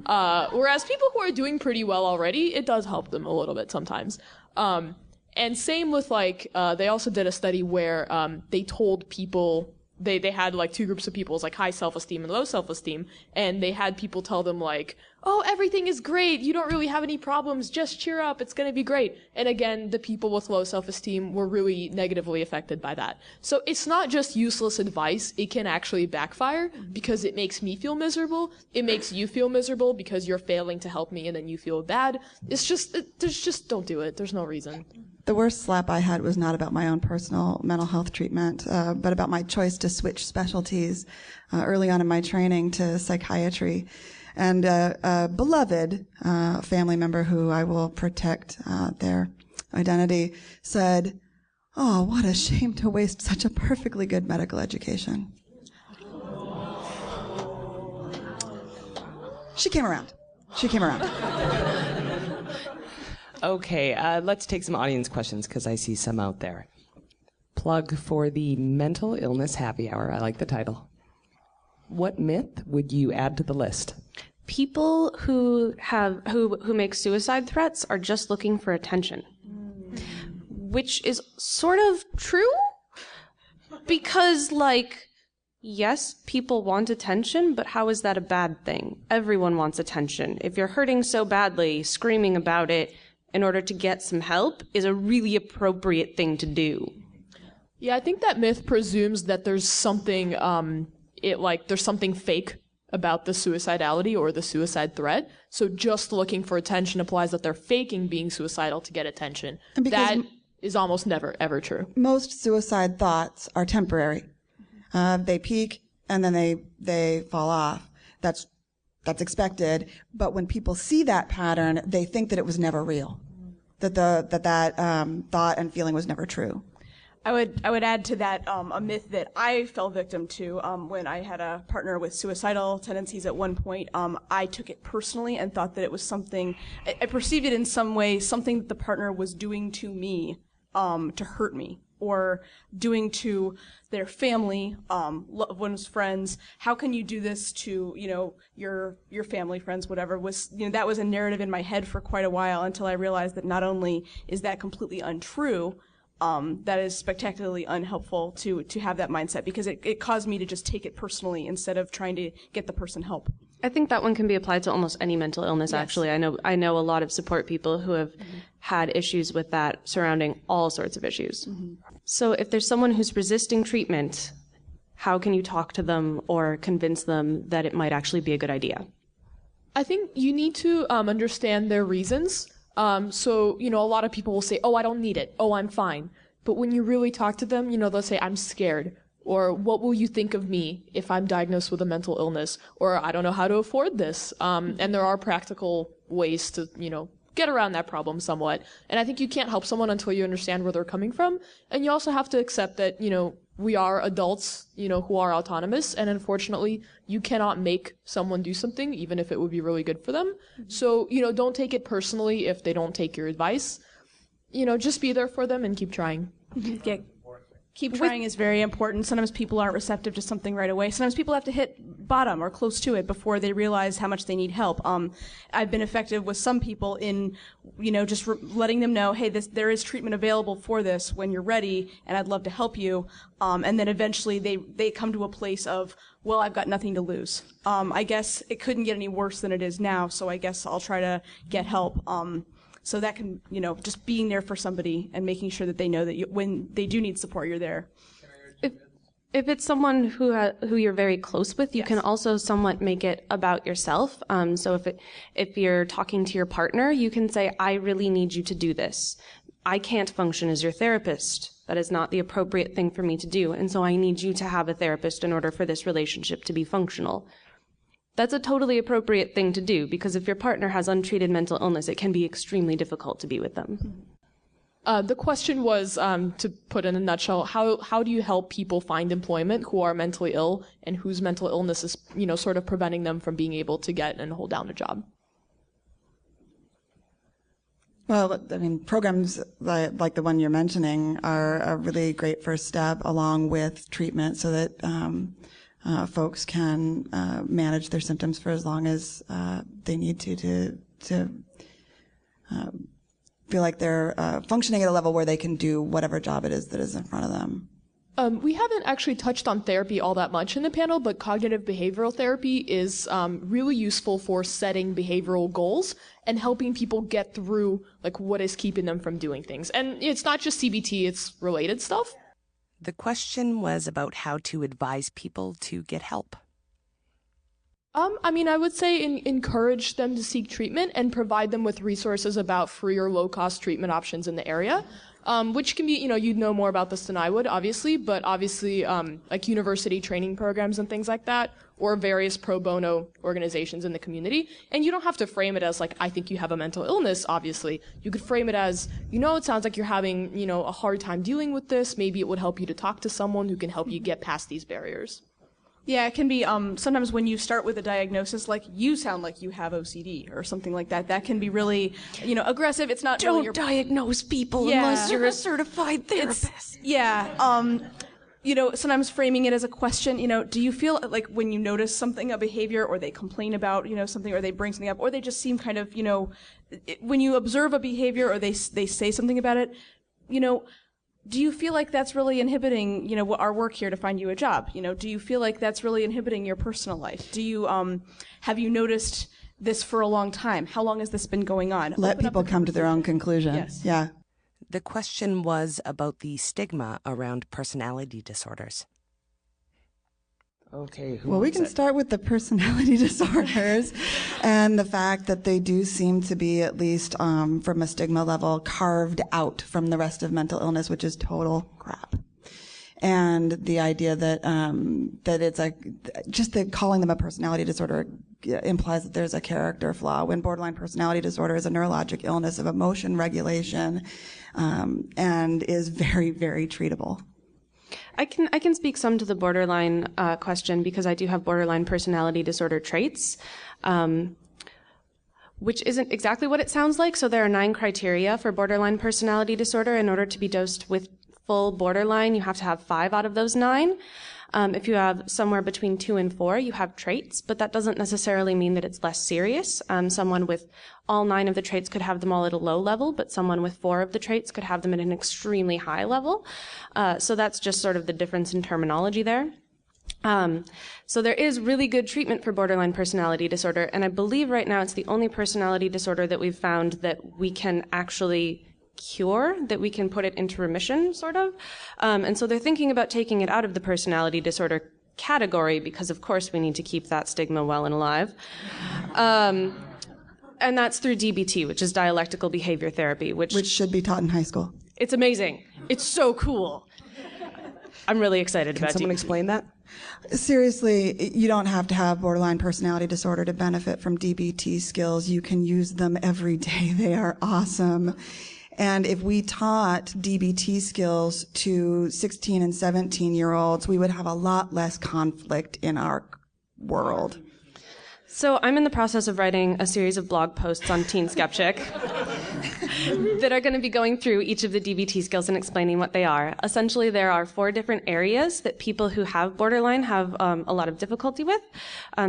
Whereas people who are doing pretty well already, it does help them a little bit sometimes. And same with they also did a study where they told people they had two groups of people, high self-esteem and low self-esteem, and they had people tell them oh, everything is great, you don't really have any problems, just cheer up, it's gonna be great. And again, the people with low self-esteem were really negatively affected by that. So it's not just useless advice, it can actually backfire because it makes me feel miserable, it makes you feel miserable because you're failing to help me and then you feel bad. Don't do it, there's no reason. The worst slap I had was not about my own personal mental health treatment, but about my choice to switch specialties early on in my training to psychiatry. And a beloved family member who I will protect their identity said, "Oh, what a shame to waste such a perfectly good medical education." She came around. Okay, let's take some audience questions because I see some out there. Plug for the Mental Illness Happy Hour. I like the title. What myth would you add to the list? People who make suicide threats are just looking for attention. Which is sort of true. Because, yes, people want attention, but how is that a bad thing? Everyone wants attention. If you're hurting so badly, screaming about it in order to get some help is a really appropriate thing to do. Yeah, I think that myth presumes that there's something, there's something fake about the suicidality or the suicide threat. So just looking for attention applies that they're faking being suicidal to get attention. That is almost never, ever true. Most suicide thoughts are temporary. They peak and then they fall off. That's expected. But when people see that pattern, they think that it was never real, that thought and feeling was never true. I would add to that a myth that I fell victim to when I had a partner with suicidal tendencies at one point. I took it personally and thought that it was something, I perceived it in some way, something that the partner was doing to me to hurt me, or doing to their family, loved ones, friends. How can you do this to, your family, friends, whatever? That was a narrative in my head for quite a while until I realized that not only is that completely untrue, that is spectacularly unhelpful to have that mindset, because it caused me to just take it personally instead of trying to get the person help. I think that one can be applied to almost any mental illness, yes. Actually. I know a lot of support people who have had issues with that surrounding all sorts of issues. Mm-hmm. So if there's someone who's resisting treatment, how can you talk to them or convince them that it might actually be a good idea? I think you need to understand their reasons. So, a lot of people will say, oh, I don't need it. Oh, I'm fine. But when you really talk to them, they'll say, I'm scared. Or what will you think of me if I'm diagnosed with a mental illness? Or I don't know how to afford this. And there are practical ways to, get around that problem somewhat. And I think you can't help someone until you understand where they're coming from. And you also have to accept that, we are adults, who are autonomous. And unfortunately, you cannot make someone do something, even if it would be really good for them. So, don't take it personally if they don't take your advice. Just be there for them and keep trying. Yeah. Keep trying is very important. Sometimes people aren't receptive to something right away. Sometimes people have to hit bottom or close to it before they realize how much they need help. I've been effective with some people in, just letting them know, hey, there is treatment available for this when you're ready, and I'd love to help you. And then eventually they come to a place of, well, I've got nothing to lose. I guess it couldn't get any worse than it is now, so I guess I'll try to get help. So that can, just being there for somebody and making sure that they know that when they do need support, you're there. If it's someone who you're very close with, you can also somewhat make it about yourself. So if you're talking to your partner, you can say, I really need you to do this. I can't function as your therapist. That is not the appropriate thing for me to do. And so I need you to have a therapist in order for this relationship to be functional. That's a totally appropriate thing to do, because if your partner has untreated mental illness, it can be extremely difficult to be with them. The question was, to put in a nutshell, how do you help people find employment who are mentally ill and whose mental illness is, sort of preventing them from being able to get and hold down a job? Well, programs like the one you're mentioning are a really great first step along with treatment so that folks can manage their symptoms for as long as they need to feel like they're functioning at a level where they can do whatever job it is that is in front of them. We haven't actually touched on therapy all that much in the panel, but cognitive behavioral therapy is really useful for setting behavioral goals and helping people get through what is keeping them from doing things. And it's not just CBT, it's related stuff. The question was about how to advise people to get help. I would say encourage them to seek treatment and provide them with resources about free or low-cost treatment options in the area, which can be, you'd know more about this than I would, obviously, but obviously university training programs and things like that, or various pro bono organizations in the community. And you don't have to frame it as I think you have a mental illness, obviously. You could frame it as, it sounds like you're having, a hard time dealing with this. Maybe it would help you to talk to someone who can help you get past these barriers. Yeah, it can be, sometimes when you start with a diagnosis, you sound like you have OCD or something like that. That can be really, aggressive. It's not really Don't diagnose people unless you're a certified therapist. Sometimes framing it as a question, do you feel like when you notice something, a behavior, or they complain about, something, or they bring something up, or they just seem kind of, when you observe a behavior or they say something about it, do you feel like that's really inhibiting, our work here to find you a job? Do you feel like that's really inhibiting your personal life? Do you, have you noticed this for a long time? How long has this been going on? Let people come to their own conclusion. Yes. Yeah. The question was about the stigma around personality disorders. Okay, well, we can start with the personality disorders and the fact that they do seem to be, at least from a stigma level, carved out from the rest of mental illness, which is total crap. And the idea that that it's just that calling them a personality disorder implies that there's a character flaw, when borderline personality disorder is a neurologic illness of emotion regulation and is very, very treatable. I can speak some to the borderline question, because I do have borderline personality disorder traits, which isn't exactly what it sounds like. So there are 9 criteria for borderline personality disorder. In order to be dosed with full borderline, you have to have 5 out of those 9. If you have somewhere between 2 and 4, you have traits, but that doesn't necessarily mean that it's less serious. Someone with all 9 of the traits could have them all at a low level, but someone with 4 of the traits could have them at an extremely high level. So that's just sort of the difference in terminology there. So there is really good treatment for borderline personality disorder, and I believe right now it's the only personality disorder that we've found that we can actually cure, that we can put it into remission, sort of. And so they're thinking about taking it out of the personality disorder category, because of course we need to keep that stigma well and alive. And that's through DBT, which is dialectical behavior therapy, which should be taught in high school. It's amazing. It's so cool. I'm really excited Can about someone DBT. explain that? Seriously, you don't have to have borderline personality disorder to benefit from DBT skills. You can use them every day. They are awesome. And if we taught DBT skills to 16 and 17-year-olds, we would have a lot less conflict in our world. So I'm in the process of writing a series of blog posts on Teen Skeptic that are going to be going through each of the DBT skills and explaining what they are. Essentially, there are 4 different areas that people who have borderline have a lot of difficulty with.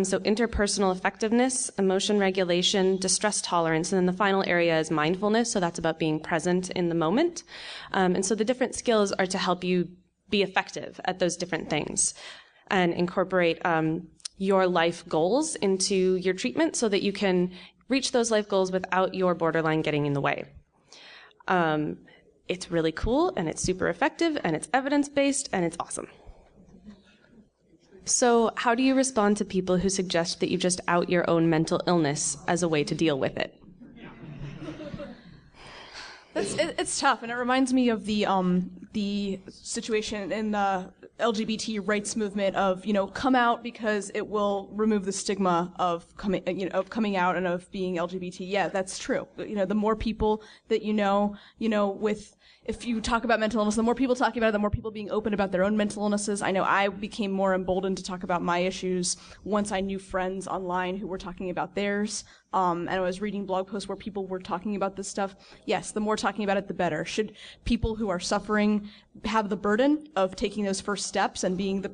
So interpersonal effectiveness, emotion regulation, distress tolerance, and then the final area is mindfulness. So that's about being present in the moment. And so the different skills are to help you be effective at those different things and incorporate your life goals into your treatment so that you can reach those life goals without your borderline getting in the way. It's really cool, and it's super effective, and it's evidence-based, and it's awesome. So how do you respond to people who suggest that you just out your own mental illness as a way to deal with it? It's tough, and it reminds me of the situation in the LGBT rights movement of, come out because it will remove the stigma of coming out and of being LGBT. Yeah, that's true. The more people that if you talk about mental illness, the more people talking about it, the more people being open about their own mental illnesses. I know I became more emboldened to talk about my issues once I knew friends online who were talking about theirs. And I was reading blog posts where people were talking about this stuff. Yes, the more talking about it, the better. Should people who are suffering have the burden of taking those first steps and being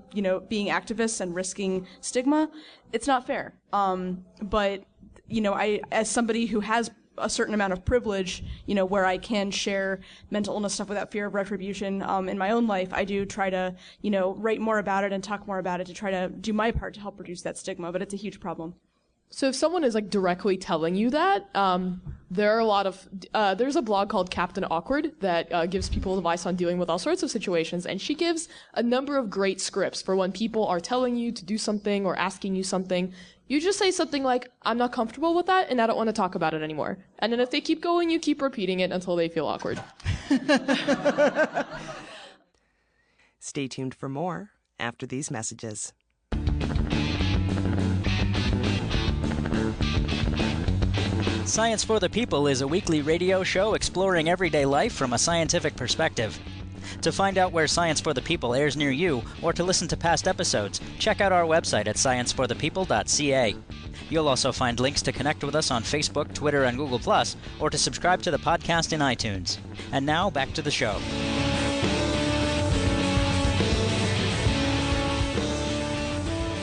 being activists and risking stigma? It's not fair. But I, as somebody who has a certain amount of privilege, where I can share mental illness stuff without fear of retribution in my own life, I do try to, write more about it and talk more about it to try to do my part to help reduce that stigma, but it's a huge problem. So if someone is directly telling you that, there are a lot of, there's a blog called Captain Awkward that gives people advice on dealing with all sorts of situations, and she gives a number of great scripts for when people are telling you to do something or asking you something. You just say something like, I'm not comfortable with that, and I don't want to talk about it anymore. And then if they keep going, you keep repeating it until they feel awkward. Stay tuned for more after these messages. Science for the People is a weekly radio show exploring everyday life from a scientific perspective. To find out where Science for the People airs near you, or to listen to past episodes, check out our website at scienceforthepeople.ca. You'll also find links to connect with us on Facebook, Twitter, and Google+, or to subscribe to the podcast in iTunes. And now, back to the show.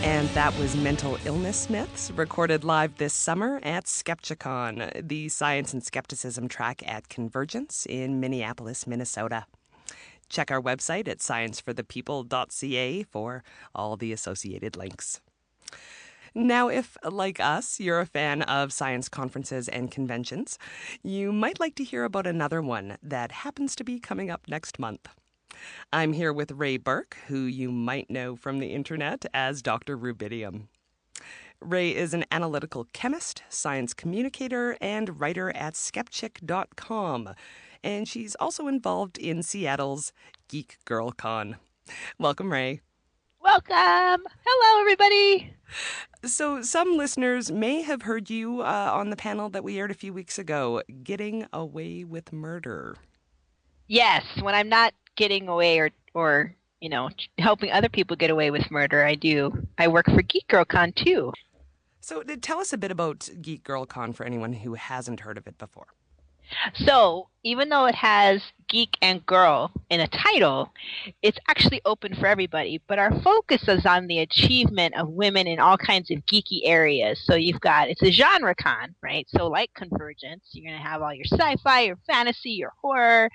And that was Mental Illness Myths, recorded live this summer at Skepticon, the science and skepticism track at CONvergence in Minneapolis, Minnesota. Check our website at scienceforthepeople.ca for all the associated links. Now, if, like us, you're a fan of science conferences and conventions, you might like to hear about another one that happens to be coming up next month. I'm here with Ray Burke, who you might know from the internet as Dr. Rubidium. Ray is an analytical chemist, science communicator, and writer at skepchick.com, and she's also involved in Seattle's Geek Girl Con. Welcome, Ray. Welcome. Hello, everybody. So some listeners may have heard you on the panel that we aired a few weeks ago, Getting Away with Murder. Yes, when I'm not getting away or helping other people get away with murder, I work for Geek Girl Con too. So tell us a bit about Geek Girl Con for anyone who hasn't heard of it before. So even though it has geek and girl in a title, it's actually open for everybody. But our focus is on the achievement of women in all kinds of geeky areas. So it's a genre con, right? So like CONvergence, you're going to have all your sci-fi, your fantasy, your horror,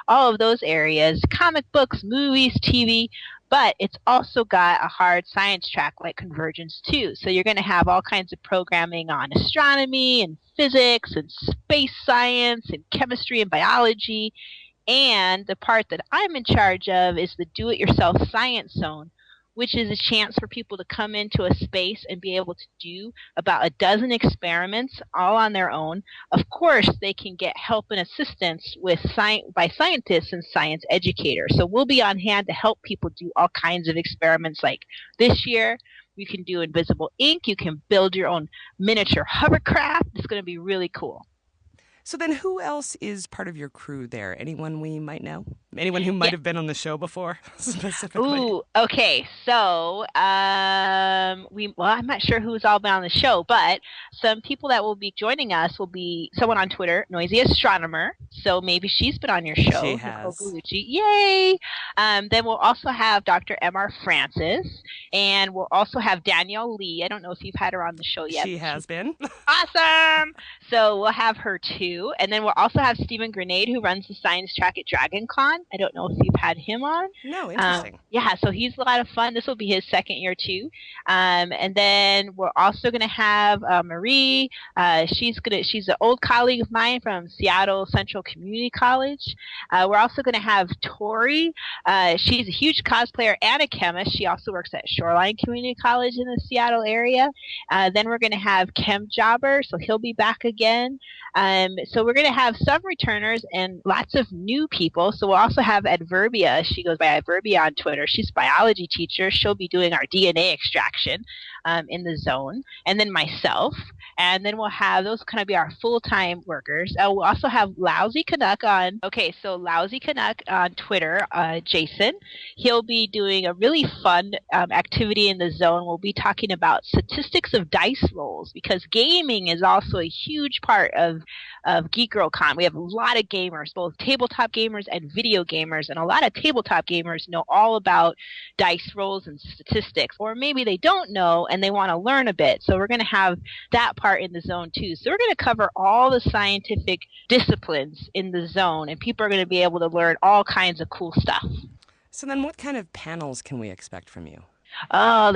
all of those areas, comic books, movies, TV. But it's also got a hard science track like CONvergence too. So you're going to have all kinds of programming on astronomy and physics and space science and chemistry and biology. And the part that I'm in charge of is the do-it-yourself science zone, which is a chance for people to come into a space and be able to do about a dozen experiments all on their own. Of course, they can get help and assistance by scientists and science educators. So we'll be on hand to help people do all kinds of experiments. Like this year, you can do invisible ink. You can build your own miniature hovercraft. It's going to be really cool. So then who else is part of your crew there? Anyone we might know? Anyone who might have been on the show before, specifically? Ooh, okay. So, I'm not sure who's all been on the show, but some people that will be joining us will be someone on Twitter, Noisy Astronomer. So maybe she's been on your show. She has. Yay! Then we'll also have Dr. M.R. Francis, and we'll also have Danielle Lee. I don't know if you've had her on the show yet. She has been. Awesome! So we'll have her too. And then we'll also have Stephen Grenade, who runs the science track at DragonCon. I don't know if you've had him on. No, interesting. Yeah, so he's a lot of fun. This will be his second year too. And then we're also going to have Miri. She's an old colleague of mine from Seattle Central Community College. We're also going to have Tori. She's a huge cosplayer and a chemist. She also works at Shoreline Community College in the Seattle area. Then we're going to have Kem Jobber, so he'll be back again. So we're going to have some returners and lots of new people. So we'll also have Adverbia. She goes by Adverbia on Twitter. She's a biology teacher. She'll be doing our DNA extraction in the zone. And then myself. And then we'll have those kind of be our full-time workers. We'll also have Lousy Canuck on. Okay, so Lousy Canuck on Twitter, Jason. He'll be doing a really fun activity in the zone. We'll be talking about statistics of dice rolls, because gaming is also a huge part of Geek Girl Con. We have a lot of gamers, both tabletop gamers and video gamers, and a lot of tabletop gamers know all about dice rolls and statistics, or maybe they don't know and they want to learn a bit. So we're going to have that part in the zone too. So we're going to cover all the scientific disciplines in the zone, and people are going to be able to learn all kinds of cool stuff. So then what kind of panels can we expect from you? Oh,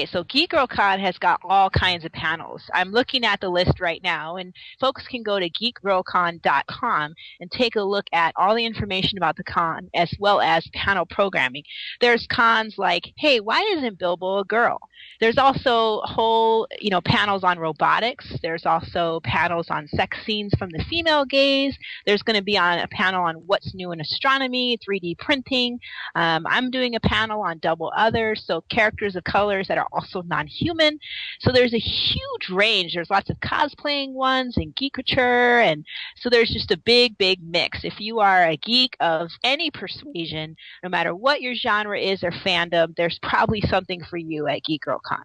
so Geek Girl Con has got all kinds of panels. I'm looking at the list right now, and folks can go to geekgirlcon.com and take a look at all the information about the con, as well as panel programming. There's cons like, hey, why isn't Bilbo a girl? There's also whole, panels on robotics. There's also panels on sex scenes from the female gaze. There's going to be a panel on what's new in astronomy, 3D printing. I'm doing a panel on double others, so characters of colors that are also non-human. So there's a huge range. There's lots of cosplaying ones and geekature, and so there's just a big, big mix. If you are a geek of any persuasion, no matter what your genre is or fandom, there's probably something for you at Geek Girl Con.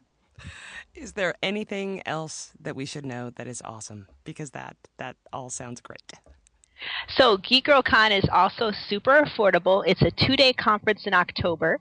Is there anything else that we should know that is awesome? Because that all sounds great. So Geek Girl Con is also super affordable. It's a 2-day conference in October.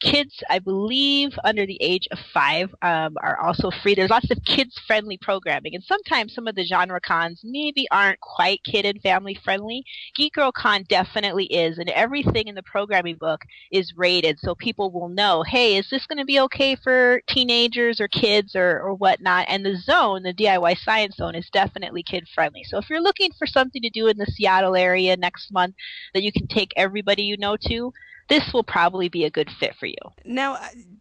Kids, I believe, under the age of 5 are also free. There's lots of kids-friendly programming, and sometimes some of the genre cons maybe aren't quite kid and family-friendly. Geek Girl Con definitely is, and everything in the programming book is rated, so people will know, hey, is this going to be okay for teenagers or kids or whatnot? And the zone, the DIY Science Zone, is definitely kid-friendly. So if you're looking for something to do in the Seattle area next month that you can take everybody you know to, this will probably be a good fit for you. Now,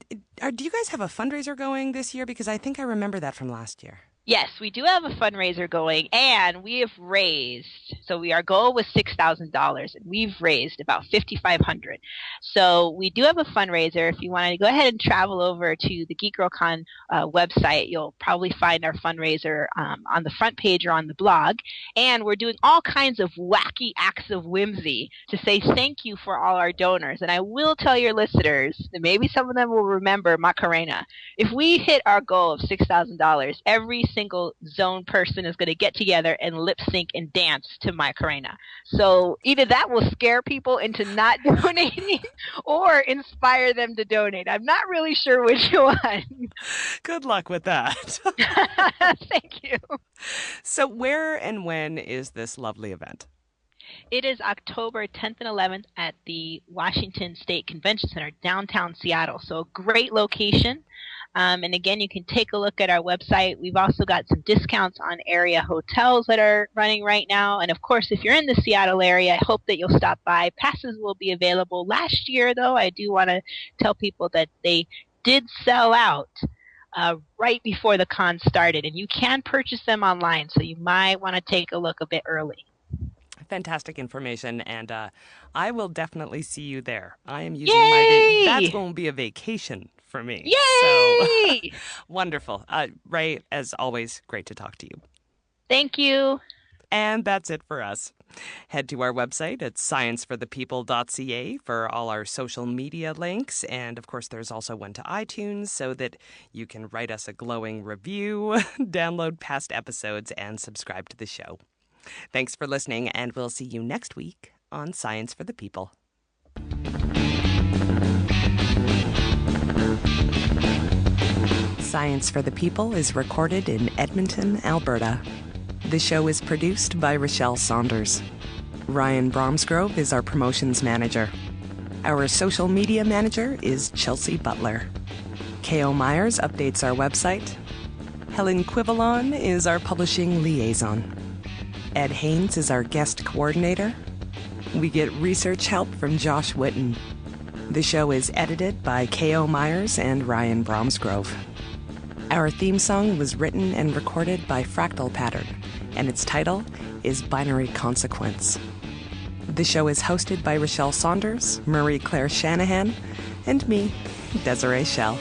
do you guys have a fundraiser going this year? Because I think I remember that from last year. Yes, we do have a fundraiser going, and we have raised, so our goal was $6,000, and we've raised about $5,500. So we do have a fundraiser. If you want to go ahead and travel over to the Geek Girl Con website, you'll probably find our fundraiser on the front page or on the blog. And we're doing all kinds of wacky acts of whimsy to say thank you for all our donors. And I will tell your listeners, that maybe some of them will remember Macarena. If we hit our goal of $6,000, every single zone person is going to get together and lip sync and dance to Macarena. So either that will scare people into not donating or inspire them to donate. I'm not really sure which one. Good luck with that. Thank you. So where and when is this lovely event? It is October 10th and 11th at the Washington State Convention Center, downtown Seattle. So a great location. And again, you can take a look at our website. We've also got some discounts on area hotels that are running right now. And of course, if you're in the Seattle area, I hope that you'll stop by. Passes will be available. Last year, though, I do want to tell people that they did sell out right before the con started. And you can purchase them online, so you might want to take a look a bit early. Fantastic information, and I will definitely see you there. I am using my that's going to be a vacation for me. Yay! So, wonderful. Ray, as always, great to talk to you. Thank you. And that's it for us. Head to our website at scienceforthepeople.ca for all our social media links. And of course, there's also one to iTunes so that you can write us a glowing review, download past episodes, and subscribe to the show. Thanks for listening, and we'll see you next week on Science for the People. Science for the People is recorded in Edmonton, Alberta. The show is produced by Rochelle Saunders. Ryan Bromsgrove is our promotions manager. Our social media manager is Chelsea Butler. K.O. Myers updates our website. Helen Quivalon is our publishing liaison. Ed Haynes is our guest coordinator. We get research help from Josh Witten. The show is edited by K.O. Myers and Ryan Bromsgrove. Our theme song was written and recorded by Fractal Pattern, and its title is Binary Consequence. The show is hosted by Rochelle Saunders, Marie Claire Shanahan, and me, Desiree Schell.